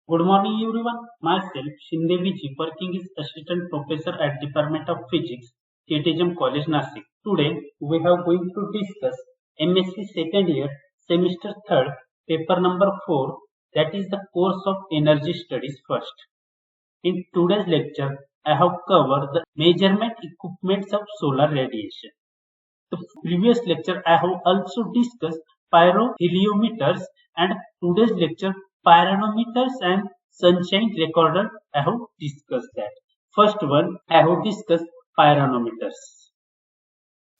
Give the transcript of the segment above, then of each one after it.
Good morning everyone. Myself Shinde working as Assistant Professor at Department of Physics, KTHM College Nasik. Today we are going to discuss MSc second year semester 3rd paper number 4, that is the course of energy studies first. In today's lecture I have covered the measurement equipments of solar radiation. The previous lecture I have also discussed pyroheliometers, and today's lecture pyranometers and sunshine recorder I have discussed that. First one I have discussed pyranometers.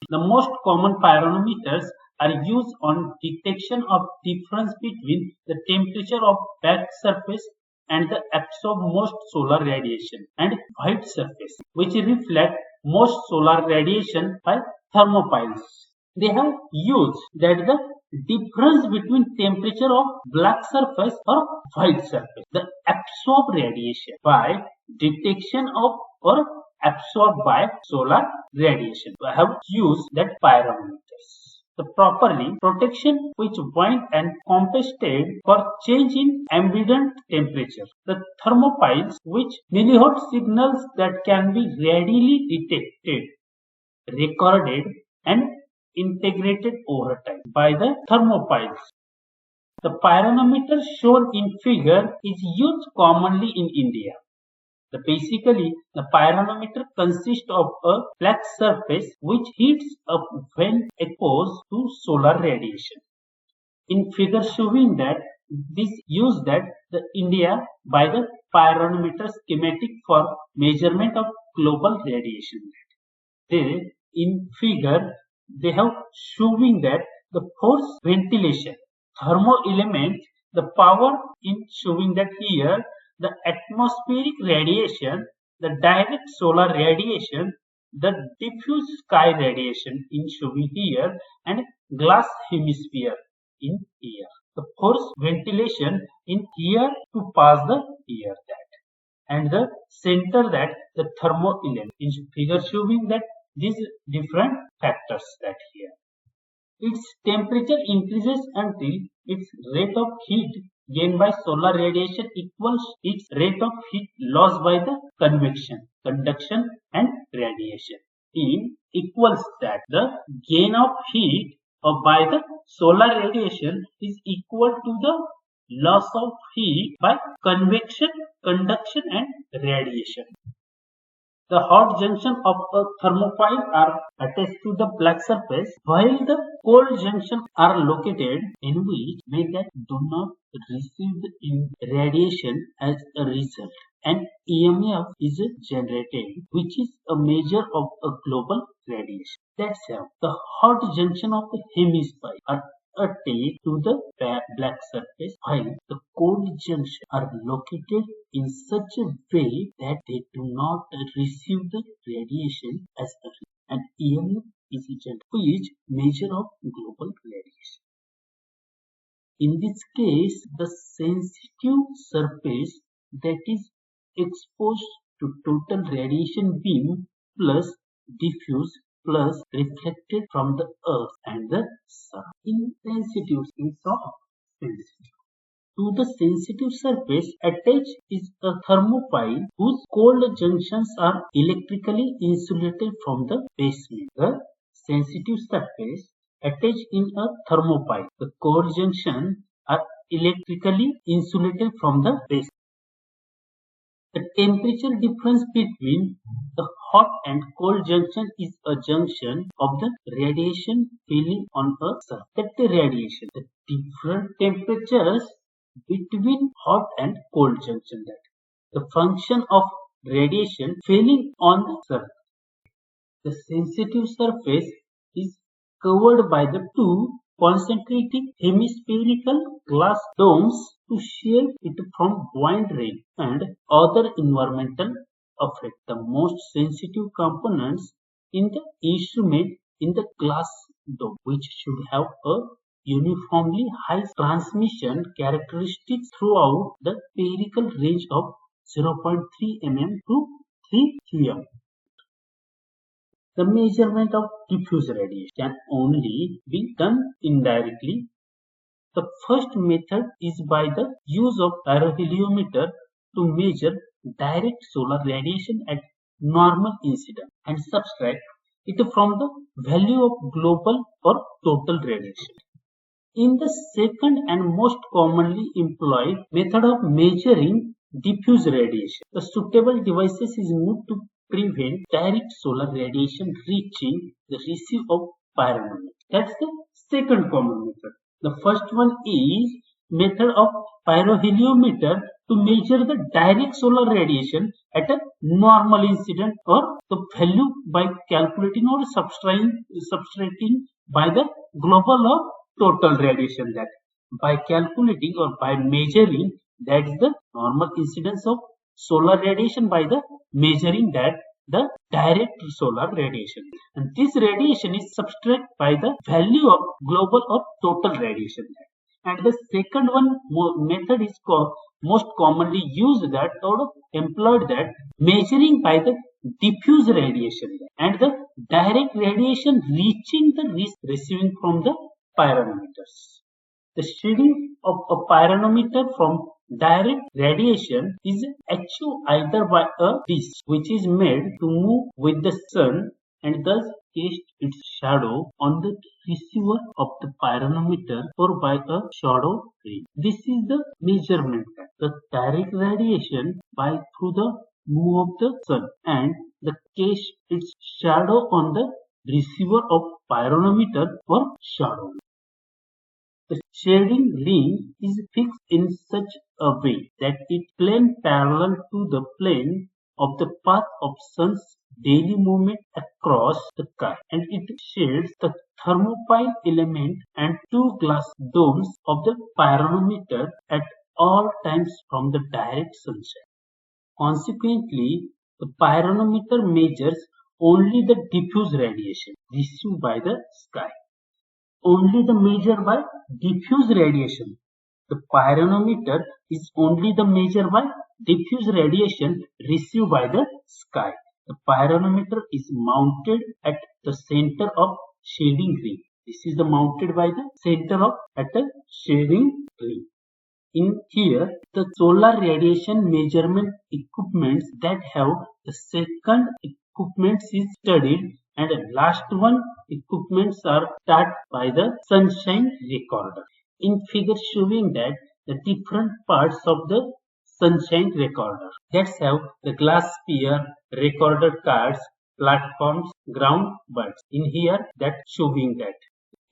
The most common pyranometers are used on detection of difference between the temperature of back surface and the absorb most solar radiation and white surface, which reflect most solar radiation by thermopiles. They have used that the difference between temperature of black surface or white surface, the absorbed radiation by detection of or absorbed by solar radiation. I have used that pyrometers. The properly protection which wind and compensated for change in ambient temperature. The thermopiles which milliwatt signals that can be readily detected, recorded and integrated over time by the thermopiles. The pyrometer shown in figure is used commonly in India. Basically, the pyrometer consists of a black surface which heats up when exposed to solar radiation. In figure showing that this use that the India by the pyrometer schematic for measurement of global radiation. They in figure they have showing that the force ventilation thermo element, the power in showing that here the atmospheric radiation, the direct solar radiation, the diffuse sky radiation in showing here, and glass hemisphere in here. The force ventilation in here to pass the air that, and the center that the thermo element in figure showing that these different factors that here. Its temperature increases until its rate of heat gained by solar radiation equals its rate of heat lost by the convection, conduction and radiation. In equals that the gain of heat by the solar radiation is equal to the loss of heat by convection, conduction and radiation. The hot junction of a thermopile are attached to the black surface, while the cold junctions are located in which they do not receive the radiation. As a result, an EMF is generated, which is a measure of a global radiation. That's how the hot junction of the hemisphere are attached to the black surface, while the cold junctions are located in such a way that they do not receive the radiation as a result. An EMF is which measure of global radiation. In this case, the sensitive surface that is exposed to total radiation beam plus diffuse plus reflected from the earth and the sun. Insensitive is of sensitive. To the sensitive surface attached is a thermopile whose cold junctions are electrically insulated from the basement. The sensitive surface attached in a thermopile. The cold junctions are electrically insulated from the basement. The temperature difference between the hot and cold junction is a junction of the radiation falling on a surface. The radiation, the different temperatures between hot and cold junction. That the function of radiation falling on the surface. The sensitive surface is covered by the two concentric hemispherical glass domes to shield it from wind, rain and other environmental effects. The most sensitive components in the instrument in the glass dome, which should have a uniformly high transmission characteristics throughout the spherical range of 0.3 mm to 3 mm. The measurement of diffuse radiation can only be done indirectly The first method is by the use of pyroheliometer to measure direct solar radiation at normal incidence and subtract it from the value of global or total radiation. In the second and most commonly employed method of measuring diffuse radiation, the suitable devices is moved to prevent direct solar radiation reaching the receive of pyrometer. That's the second common method. The first one is method of pyroheliometer to measure the direct solar radiation at a normal incident or the value by calculating or subtracting by the global or total radiation, that by calculating or by measuring, that is the normal incidence of solar radiation by the measuring that the direct solar radiation, and this radiation is subtracted by the value of global or total radiation. And the second one method is called most commonly used that or employed, that measuring by the diffuse radiation and the direct radiation reaching the receiving from the pyrometers. The shading of a pyrometer from direct radiation is achieved either by a disk which is made to move with the sun and thus cast its shadow on the receiver of the pyrometer, or by a shadow ring. This is the measurement, the direct radiation by through the move of the sun and the cast its shadow on the receiver of pyrometer or shadow. The shading ring is fixed in such a way that it plane parallel to the plane of the path of sun's daily movement across the sky, and it shades the thermopile element and two glass domes of the pyrometer at all times from the direct sunshine. Consequently, the pyrometer measures only the diffuse radiation received by the sky. Only the measure by diffuse radiation. The pyrometer is only the measure by diffuse radiation received by the sky. The pyrometer is mounted at the center of shading ring. This is the mounted by the center of at the shading ring. In here, the solar radiation measurement equipments that have the second equipments is studied, and the last one equipments are start by the sunshine recorder. In figure showing that the different parts of the sunshine recorder. That's how the glass sphere, recorder cards, platforms, ground birds. In here, that showing that.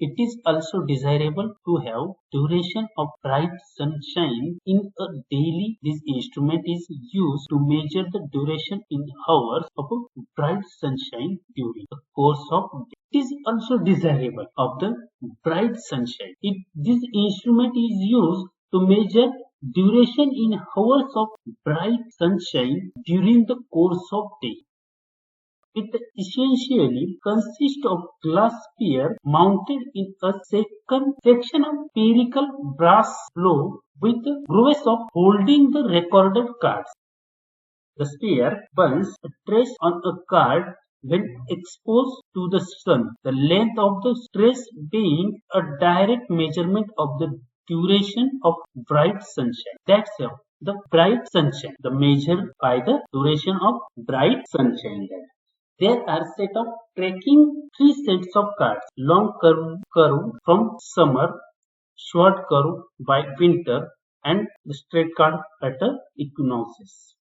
It is also desirable to have duration of bright sunshine in a daily. This instrument is used to measure the duration in hours of a bright sunshine during the course of day. It is also desirable of the bright sunshine. This instrument is used to measure duration in hours of bright sunshine during the course of day. It essentially consists of glass sphere mounted in a second section of spherical brass blow with the grooves of holding the recorded cards. The sphere burns a trace on a card when exposed to the sun, the length of the trace being a direct measurement of the duration of bright sunshine. That's how the bright sunshine, the measure by the duration of bright sunshine. There are set of tracking three sets of cards: long curve from summer, short curve by winter, and the straight card at the equinoxes.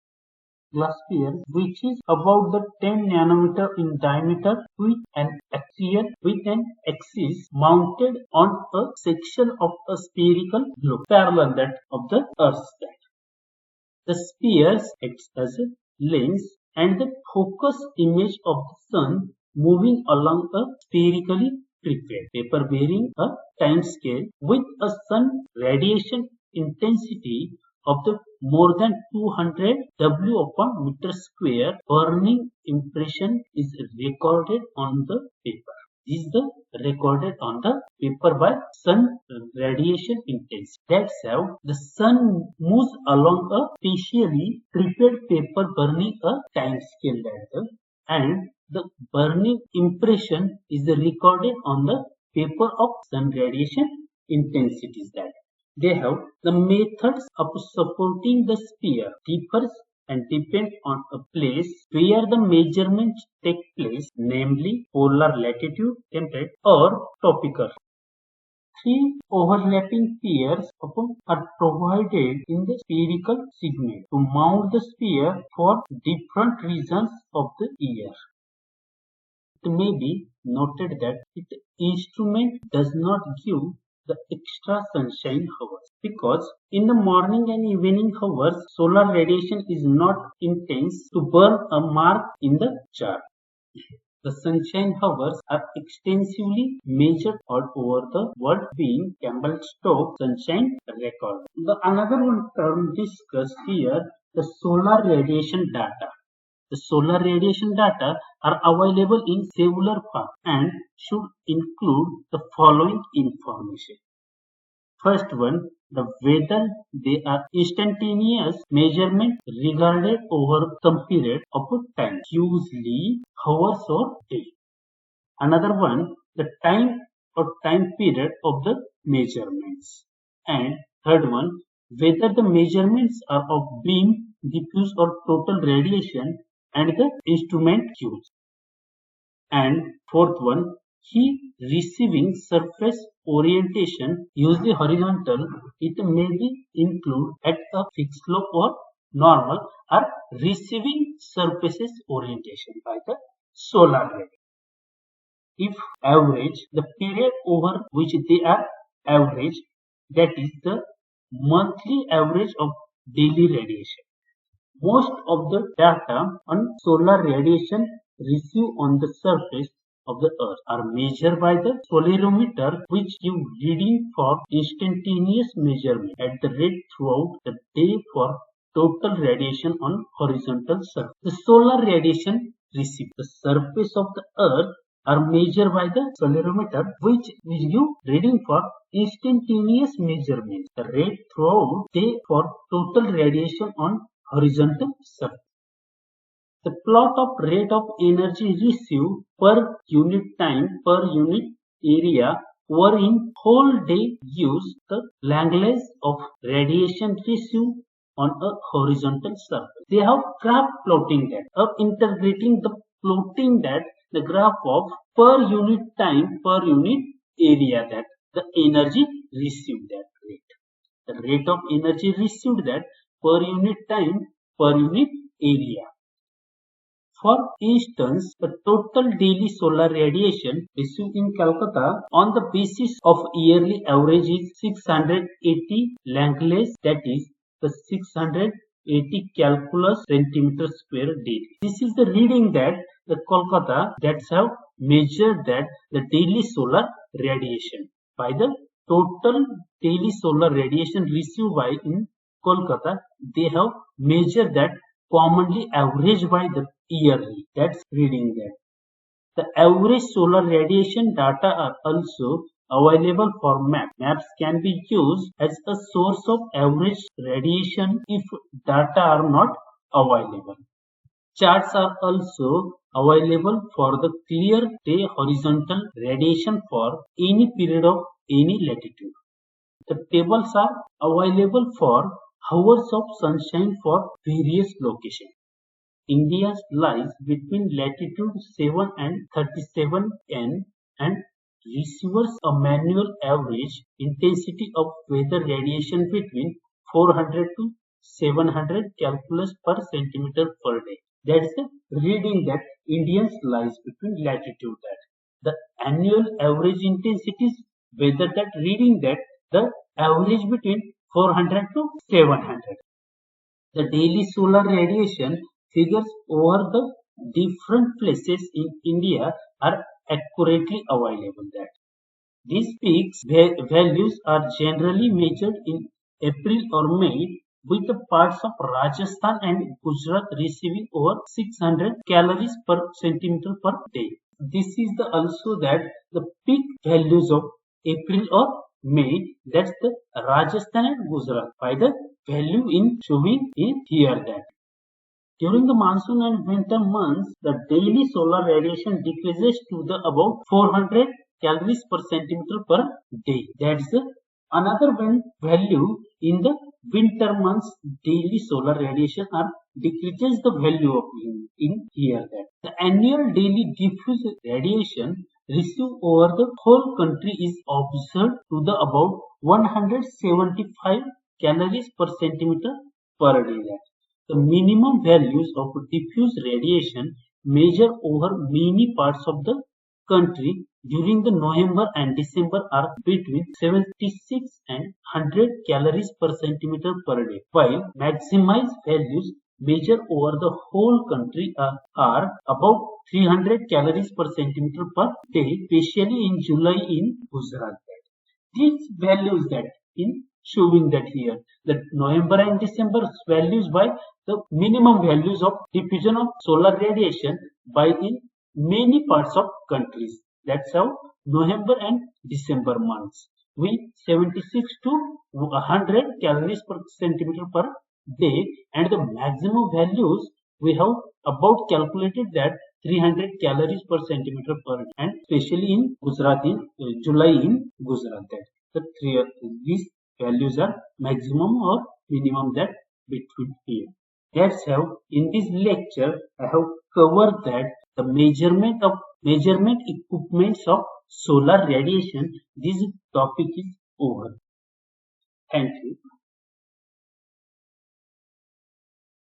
Glass sphere, which is about the 10 nanometer in diameter, with an axis mounted on a section of a spherical globe parallel that of the Earth's side. The spheres acts as a lens and the focus image of the sun moving along a spherically prepared paper bearing a time scale with a sun radiation intensity of the more than 200 W upon meter square. Burning impression is recorded on the paper. This is the recorded on the paper by sun radiation intensity. That's how the sun moves along a specially prepared paper burning a time scale letter, and the burning impression is recorded on the paper of sun radiation intensities that they have. The methods of supporting the sphere differs and depend on a place where the measurements take place, namely polar latitude, temperate, or tropical. Three overlapping pairs are provided in the spherical segment to mount the sphere for different regions of the year. It may be noted that the instrument does not give the extra sunshine hours because in the morning and evening hours solar radiation is not intense to burn a mark in the chart. The sunshine hours are extensively measured all over the world, being Campbell-Stokes sunshine record. The another one term discussed here, the solar radiation data. The solar radiation data are available in tabular form and should include the following information. First one, the whether they are instantaneous measurement regarded over some period of time, usually hours or days. Another one, the time or time period of the measurements. And third one, whether the measurements are of beam, diffuse or total radiation and the instrument used. And fourth one, he receiving surface orientation, usually horizontal. It may be include at a fixed slope or normal or receiving surfaces orientation by the solar ray. If average, the period over which they are average, that is the monthly average of daily radiation. Most of the data on solar radiation received on the surface of the earth are measured by the solarimeter, which give reading for instantaneous measurement at the rate throughout the day for total radiation on horizontal surface. The solar radiation received the surface of the earth are measured by the solarimeter, which give reading for instantaneous measurement the rate throughout day for total radiation on horizontal surface. The plot of rate of energy received per unit time per unit area or in whole day gives the Langlass of radiation received on a horizontal surface. They have graph plotting that of integrating the plotting that the graph of per unit time per unit area that the energy received that rate. The rate of energy received that per unit time per unit area. For instance, the total daily solar radiation received in Calcutta on the basis of yearly average is 680 Langlass, that is the 680 calculus centimeter square daily. This is the reading that the Kolkata that have measured that the daily solar radiation by the total daily solar radiation received by in Kolkata. They have measured that commonly averaged by the yearly. That's reading that. The average solar radiation data are also available for map. Maps can be used as a source of average radiation if data are not available. Charts are also available for the clear day horizontal radiation for any period of any latitude. The tables are available for hours of sunshine for various locations. India lies between latitude 7 and 37 N and receives a manual average intensity of weather radiation between 400 to 700 calculus per centimeter per day. That's the reading that Indians lies between latitude that. The annual average intensities weather that reading that the average between 400 to 700. The daily solar radiation figures over the different places in India are accurately available that. These peaks values are generally measured in April or May with the parts of Rajasthan and Gujarat receiving over 600 calories per centimeter per day. This is the also that the peak values of April or May, that's the Rajasthan and Gujarat by the value in showing in here that. During the monsoon and winter months, the daily solar radiation decreases to the about 400 calories per centimeter per day. That's the Another value in the winter months daily solar radiation are decreases the value of in here that the annual daily diffuse radiation received over the whole country is observed to the about 175 calories per centimeter per day. That the minimum values of diffuse radiation measured over many parts of the country during the November and December are between 76 and 100 calories per centimeter per day, while maximized values measured over the whole country are about 300 calories per centimeter per day, especially in July in Gujarat. These values that in showing that here the November and December values by the minimum values of diffusion of solar radiation by in many parts of countries. That's how November and December months with 76 to 100 calories per centimeter per day, and the maximum values we have about calculated that 300 calories per centimeter per day, and especially in Gujarat in July in Gujarat that these values are maximum or minimum that between here. That's how in this lecture I have covered that the measurement equipments of solar radiation. This topic is over. Thank you.